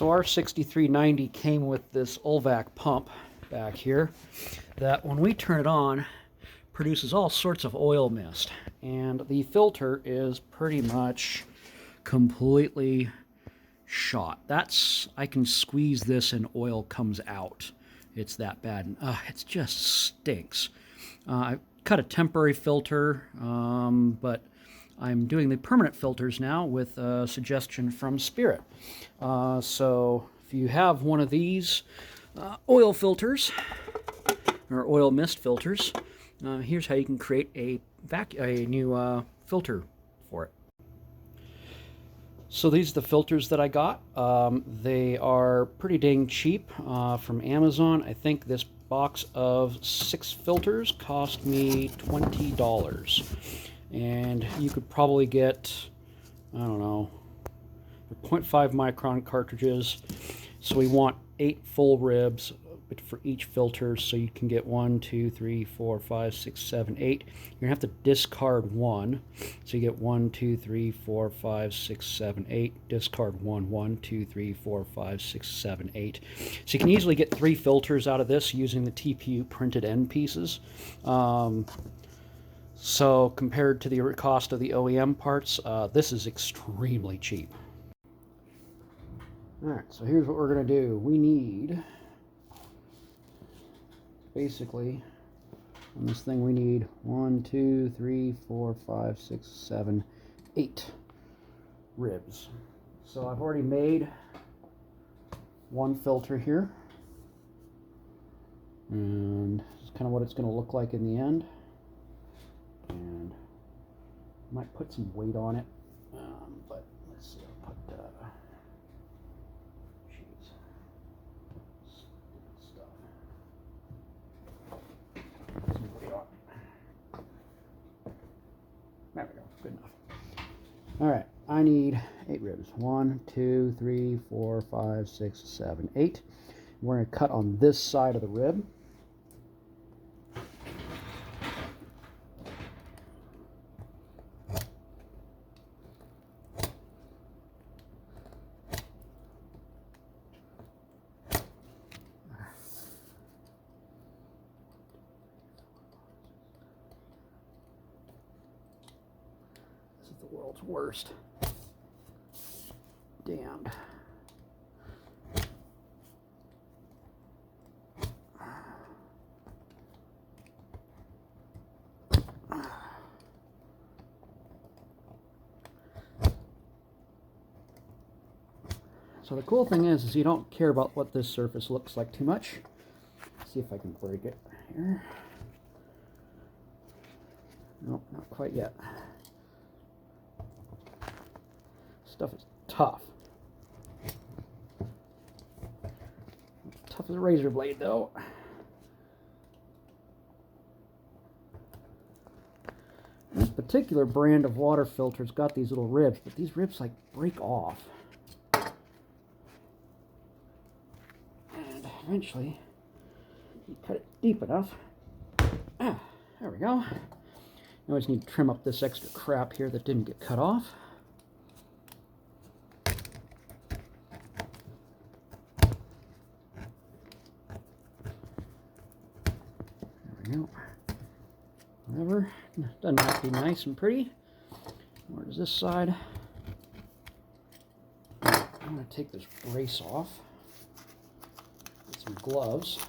So our 6390 came with this Ulvac pump back here that when we turn it on produces all sorts of oil mist, and the filter is pretty much completely shot. I can squeeze this and oil comes out. It's that bad, and it just stinks. I cut a temporary filter, but I'm doing the permanent filters now with a suggestion from Spirit. So if you have one of these oil filters, or oil mist filters, here's how you can create a new filter for it. So these are the filters that I got. They are pretty dang cheap from Amazon. I think this box of 6 filters cost me $20. And you could probably get, I don't know, 0.5 micron cartridges. So we want 8 full ribs for each filter, so you can get 1, 2, 3, 4, 5, 6, 7, 8. You're gonna have to discard 1, so you get 1, 2, 3, 4, 5, 6, 7, 8. Discard 1, 1, 2, 3, 4, 5, 6, 7, 8. So you can easily get 3 filters out of this using the TPU printed end pieces. So compared to the cost of the OEM parts, this is extremely cheap. Alright, so here's what we're going to do. We need, basically, on this thing we need 1, 2, 3, 4, 5, 6, 7, 8 ribs. So I've already made one filter here. And this is kind of what it's going to look like in the end. And I might put some weight on it, but let's see, I'll put stuff. Some weight on it. There we go, good enough. Alright, I need 8 ribs. 1, 2, 3, 4, 5, 6, 7, 8. We're going to cut on this side of the rib. The world's worst. Damned. So the cool thing is you don't care about what this surface looks like too much. Let's see if I can break it here. Nope, not quite yet. Stuff is tough. Tough as a razor blade, though. This particular brand of water filter's got these little ribs, but these ribs like break off. And eventually, you cut it deep enough. Ah, there we go. Now I just need to trim up this extra crap here that didn't get cut off. Whatever, doesn't have to be nice and pretty. Where's this side? I'm going to take this brace off. Get some gloves.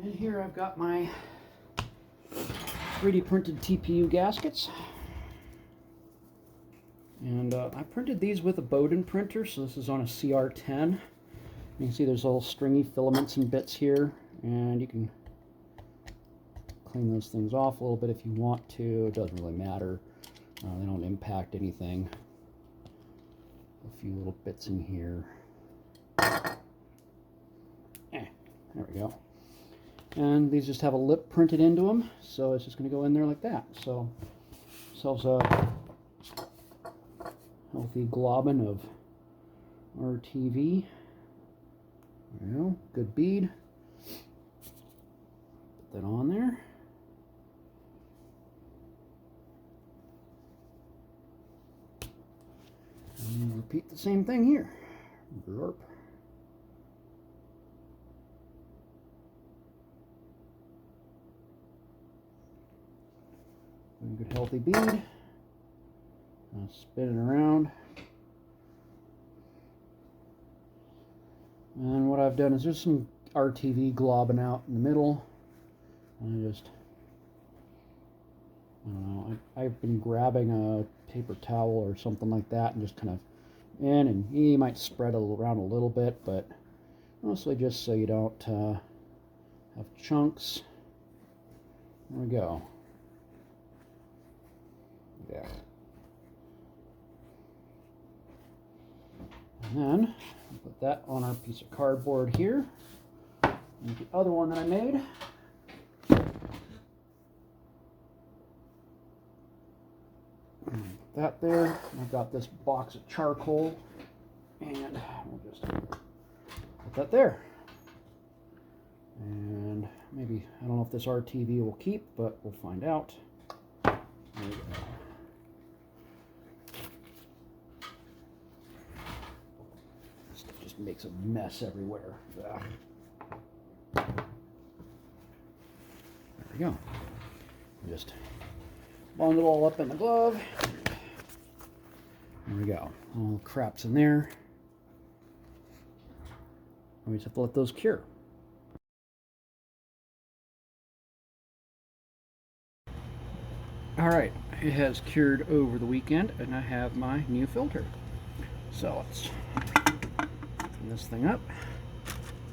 And here I've got my 3D printed TPU gaskets. And I printed these with a Bowden printer, so this is on a CR10. You can see there's little stringy filaments and bits here, and you can clean those things off a little bit if you want to. It doesn't really matter. They don't impact anything. A few little bits in here. There we go. And these just have a lip printed into them, so it's just going to go in there like that. So, ourselves a healthy globin of RTV. There we go, good bead. Put that on there. And repeat the same thing here. Glorp. Good healthy bead. Spin it around. And what I've done is there's some RTV globbing out in the middle. And I don't know, I've been grabbing a paper towel or something like that and just kind of in, and you might spread it around a little bit, but mostly just so you don't have chunks. There we go. Yeah. And then I'll put that on our piece of cardboard here. And the other one that I made. Put that there. I've got this box of charcoal, and we'll just put that there. And maybe, I don't know if this RTV will keep, but we'll find out. There we go. Makes a mess everywhere. There we go. Just bundle it all up in the glove. There we go. All the crap's in there. We just have to let those cure. All right, it has cured over the weekend, and I have my new filter. So let's this thing up,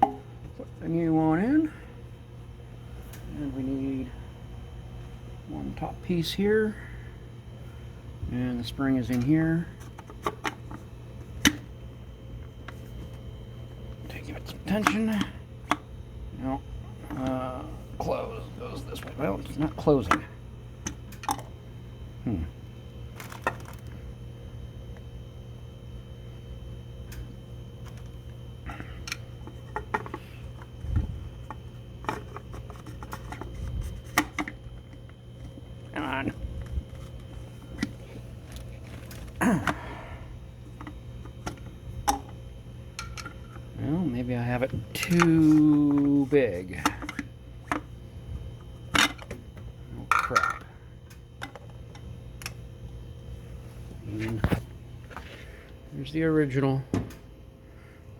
put the new one in, and we need one top piece here, and the spring is in here. Taking it some tension. No, close goes this way. Well, it's not closing. Well, maybe I have it too big. Oh, crap. And here's the original.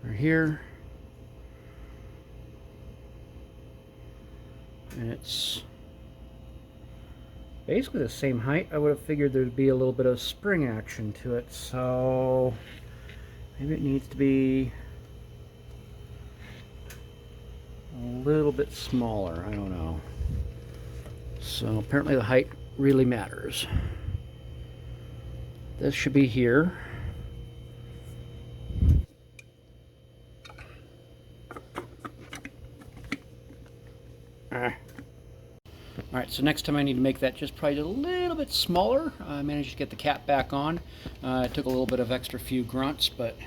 Right here. And it's basically the same height. I would have figured there'd be a little bit of spring action to it, so maybe it needs to be a little bit smaller. I don't know. So apparently the height really matters. This should be here. Alright, so next time I need to make that just probably a little bit smaller. I managed to get the cap back on. It took a little bit of extra few grunts, but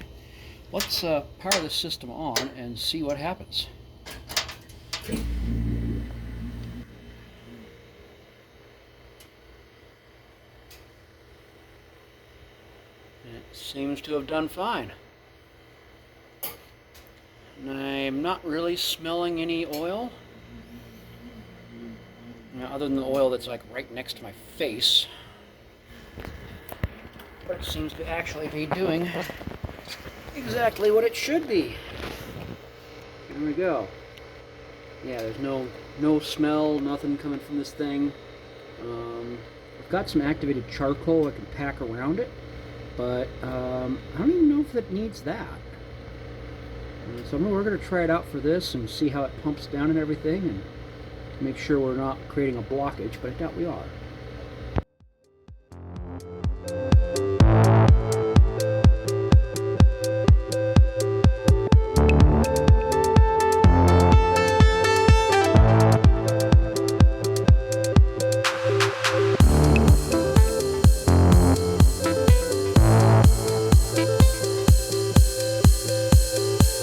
let's power the system on and see what happens. It seems to have done fine. And I'm not really smelling any oil. Other than the oil that's like right next to my face. But it seems to actually be doing exactly what it should be. There we go. Yeah, there's no smell, nothing coming from this thing. I've got some activated charcoal I can pack around it, but I don't even know if it needs that. So we're going to try it out for this and see how it pumps down and everything, and make sure we're not creating a blockage, but I doubt we are.